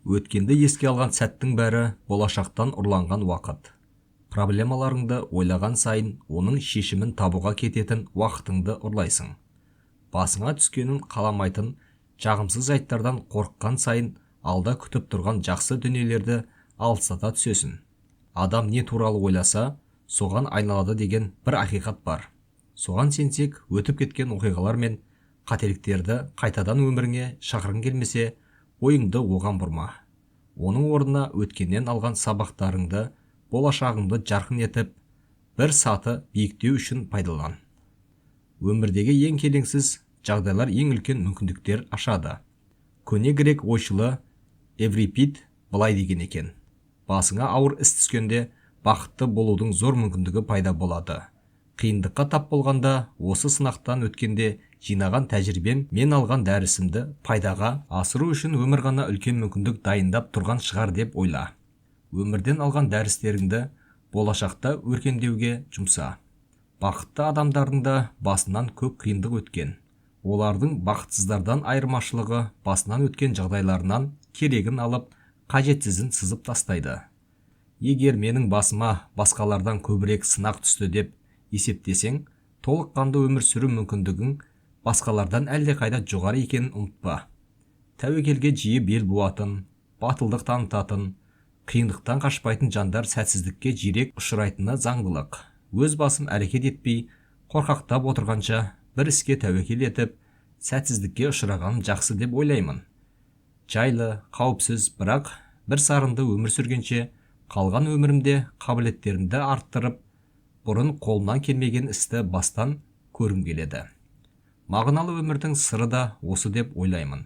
Өткенді еске алған сәттің бәрі болашақтан ұрланған уақыт. Проблемаларыңды ойлаған сайын оның шешімін табуға кететін уақытыңды ұрлайсың. Басыңа түскенін қаламайтын жағымсыз жайттардан қорыққан сайын алда күтіп тұрған жақсы дүниелерді алыстата түсесің. Адам не туралы ойласа, соған айналады деген бір ақиқат бар. Соған сенсек, өтіп кеткен оқиғалар мен қателіктерді қайтадан өміріңе шақырғың келмесе, ойыңды оған бұрма. Оның орнына өткеннен алған сабақтарыңды, болашағыңды жарқын етіп, бір саты биіктеу үшін пайдалан. Өмірдегі ең келеңсіз жағдайлар ең үлкен мүмкіндіктер ашады. Көне грек ойшылы Эврипид былай деген екен: басыңа ауыр іс түскенде бақытты болудың зор мүмкіндігі пайда болады. Қиындыққа тап болғанда, осы сынақтан өткенде жинаған тәжірибем мен алған дәрісімді пайдаға асыру үшін өмір ғана үлкен мүмкіндік дайындап тұрған шығар деп ойла. Өмірден алған дәрістеріңді болашақта өркендеуге жұмса. Бақытты адамдардың да басынан көп қиындық өткен. Олардың бақытсыздардан айырмашылығы басынан өткен жағдайларынан керегін алып, қажетсізін сызып тастайды. Егер менің басыма басқалардан көбірек сынақ түсті деп есептесең, толыққанды өмір сүру мүмкіндігің басқалардан әлдеқайда жоғары екенін ұмытпа. Тәуекелге жиі бел буатын, батылдық танытатын, қиындықтан қашпайтын жандар сәтсіздікке жиірек ұшырайтыны заңдылық. Өз басым әрекет етпей, қорқақтап отырғанша бір іске тәуекел етіп, сәтсіздікке ұшырағаным жақсы деп ойлаймын. Жайлы, қауіпсіз, бірақ бір сарынды өмір сүргенше, қалған өмірімде қабілеттерімді арттырып, бұрын қолымнан келмеген істі бастан көргім келеді. Мағыналы өмірдің сыры да осы деп ойлаймын.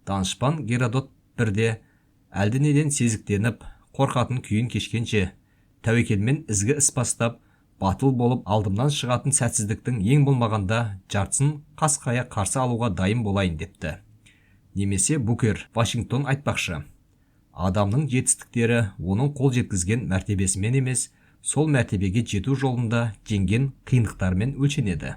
Данышпан Геродот бірде әлденеден сезіктеніп, қорқатын күйін кешкенше, тәуекелмен ізгі іс бастап, батыл болып алдымнан шығатын сәтсіздіктің ең болмағанда жартысын қасқая қарсы алуға дайын болайын депті. Немесе Букер Вашингтон айтпақшы: адамның жетістіктері оның қол жеткізген мәртебесімен емес, сол мәртебеге жету жолында жеңген қиындықтармен өлшенеді.